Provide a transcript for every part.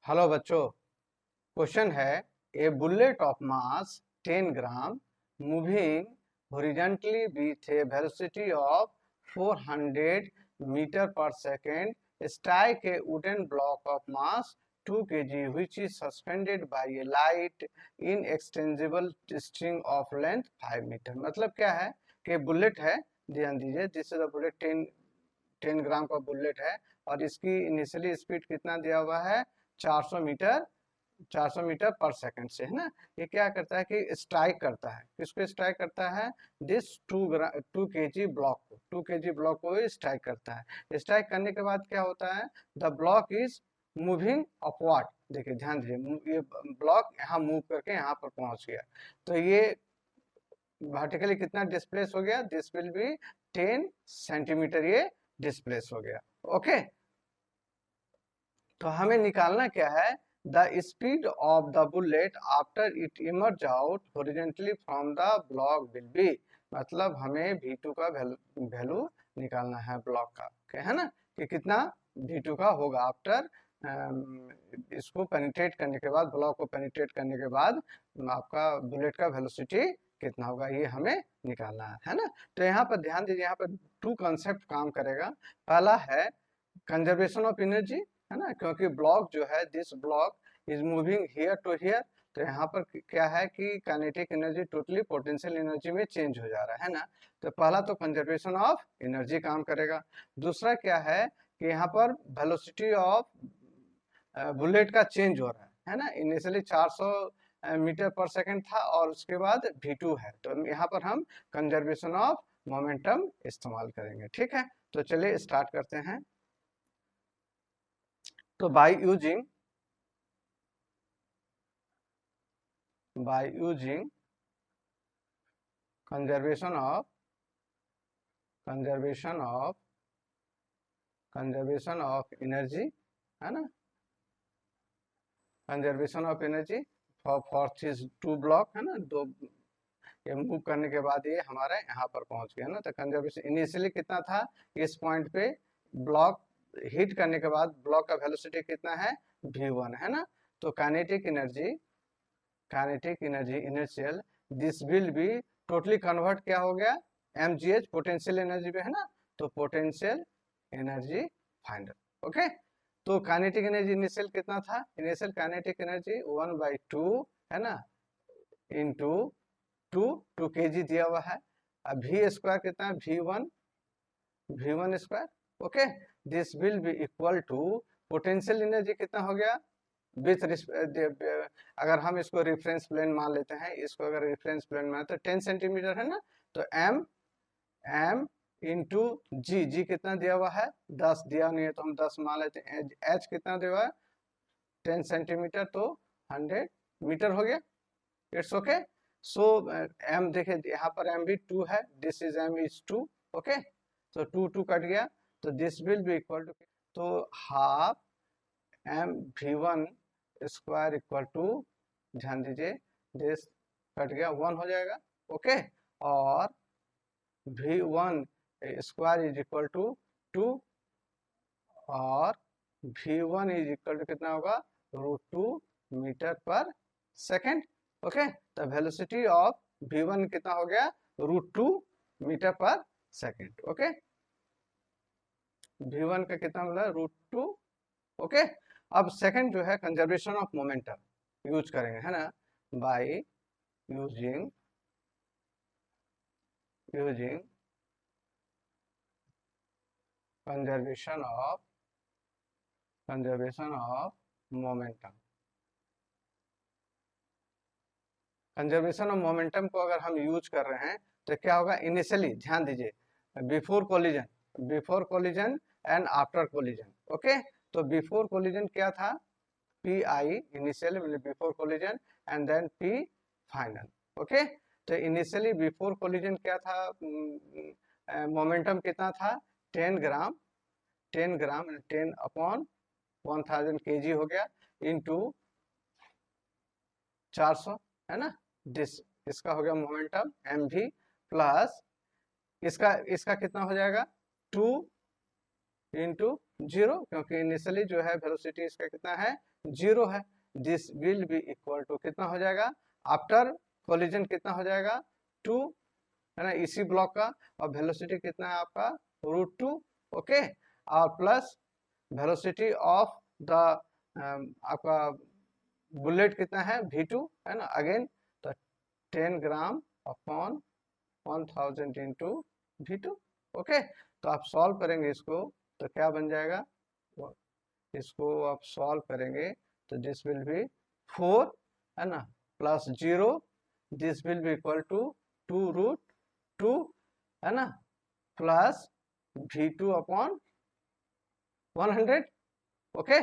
Hello बच्चों। Question है a bullet of mass 10 gram moving horizontally with a velocity of 400 metre per second strike a wooden block of mass 2 kg which is suspended by a light in extensible string of length 5 metre. मतलब क्या है कि bullet है, ध्यान दीजिए, this is a bullet 10 gram का bullet है और इसकी इनिशियली स्पीड कितना दिया हुआ है 400 मीटर 400 मीटर पर सेकंड से, है ना। ये क्या करता है कि स्ट्राइक करता है, किसको स्ट्राइक करता है, दिस 2 kg ब्लॉक को, 2 kg ब्लॉक को स्ट्राइक करता है। स्ट्राइक करने के बाद क्या होता है, the block is moving upward. देखिए ध्यान दीजिए, ये ब्लॉक यहाँ मूव करके यहाँ पर पहुंच गया, तो ये वर्टिकली कितना डिस्प्लेस हो गया, दिस विल बी 10 सेंटीमीटर ये डिस्प्लेस हो गया। ओके, तो हमें निकालना क्या है, the speed of the bullet after it emerge out horizontally from the block will be. मतलब हमें V2 का वैल्यू निकालना है ब्लॉक का, है ना, कि कितना V2 का होगा आफ्टर इसको पेनिट्रेट करने के बाद, ब्लॉक को पेनिट्रेट करने के बाद आपका बुलेट का वेलोसिटी कितना होगा, ये हमें निकालना है ना। तो यहाँ पर ध्यान दीजिए, यहाँ पर 2 कॉन्सेप्ट काम करेगा। पहला है कंजर्वेशन ऑफ एनर्जी, है ना, क्योंकि ब्लॉक जो है, this block is moving here to here, तो यहाँ पर क्या है कि kinetic energy totally potential energy में चेंज हो जा रहा है ना। तो पहला तो कंजर्वेशन ऑफ एनर्जी काम करेगा। दूसरा क्या है कि यहाँ पर वेलोसिटी ऑफ बुलेट का चेंज हो रहा है ना। इनिशियली 400 मीटर पर सेकंड था और उसके बाद V2 है, तो यहाँ पर हम कंजर्वेशन ऑफ मोमेंटम इस्तेमाल करेंगे। ठीक है, तो चलिए स्टार्ट करते हैं। तो by using conservation of energy, है ना, conservation of energy for this 2 block, है ना, दो ये मूव करने के बाद ये हमारा यहाँ पर पहुंच गया ना। तो कंजर्वेशन इनिशियली कितना था, इस पॉइंट पे ब्लॉक हिट करने के बाद ब्लॉक का वेलोसिटी कितना है, V1, है ना। तो kinetic energy initial this will be totally convert क्या हो गया, mgh पोटेंशियल एनर्जी पे, है ना। तो पोटेंशियल एनर्जी फाइंड। ओके, तो काइनेटिक एनर्जी इनिशियल कितना था, इनिशियल काइनेटिक एनर्जी 1/2, है ना, इंटू 2 kg दिया हुआ है। अब V स्क्वायर कितना है, V1 square. Okay, this will be equal to potential energy कितना हो गया, विथ अगर हम इसको रेफरेंस प्लेन मान लेते हैं, इसको अगर रेफरेंस प्लेन मान तो 10 सेंटीमीटर है ना, तो m इंटू जी कितना दिया हुआ है, 10 दिया नहीं है तो हम 10 मान लेते हैं। h कितना दिया हुआ है 10 सेंटीमीटर, तो 100 मीटर हो गया। It's okay. सो m देखिए यहाँ पर m भी 2 है, this is m is 2। Okay, तो 2 कट गया, तो this will be equal to, तो half m V1 square equal to, ध्यान दीजिए, दिस कट गया 1 हो जाएगा। ओके, और V1 square is equal to 2 और V1 इज इक्वल टू कितना होगा, √2 मीटर पर सेकेंड। ओके, तो वेलोसिटी ऑफ V1 कितना हो गया, √2 metre per second. Okay, V1 का कितना मिला, √2। ओके, अब सेकंड जो है कंजर्वेशन ऑफ मोमेंटम यूज करेंगे, है ना, by using conservation of momentum. Conservation of momentum को अगर हम यूज कर रहे हैं तो क्या होगा, इनिशियली ध्यान दीजिए, before collision and after collision. Okay, तो बिफोर कोलिजन क्या था, Pi initial before collision and then P final. Okay, तो इनिशियली बिफोर कोलिजन क्या था, मोमेंटम कितना था 10 ग्राम 10 अपॉन 1000 kg हो गया, इनटू 400, है ना, दिस इसका हो गया मोमेंटम mv प्लस इसका कितना हो जाएगा 2 इंटू जीरो, क्योंकि इनिशियली जो है वेलोसिटी इसका कितना है, जीरो है। This will be equal to कितना हो जाएगा आफ्टर कोलिजन, कितना हो जाएगा 2, है ना, इसी ब्लॉक का, और वेलोसिटी कितना है आपका √2, ओके, और प्लस वेलोसिटी ऑफ द आपका बुलेट कितना है v2, है ना, अगेन तो 10 ग्राम अपॉन 1000 इंटू v2, ओके। तो आप सॉल्व करेंगे इसको तो क्या बन जाएगा, इसको आप सॉल्व करेंगे तो दिस विल बी 4, है ना, plus 0, this will be equal to 2√2, है ना, प्लस v2 अपॉन 100, ओके।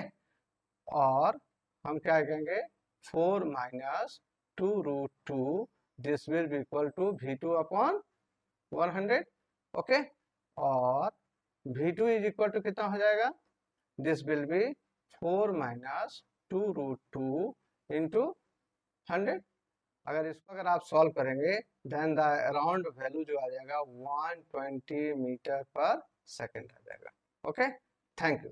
और हम क्या कहेंगे 4 minus 2√2, this will be equal to v2 upon 100, okay. और v2 इज इक्वल टू कितना हो जाएगा, this will be 4 minus 2√2 into 100। अगर आप सॉल्व करेंगे देन द अराउंड वैल्यू जो आ जाएगा 120 मीटर पर सेकेंड आ जाएगा, ओके। Thank you.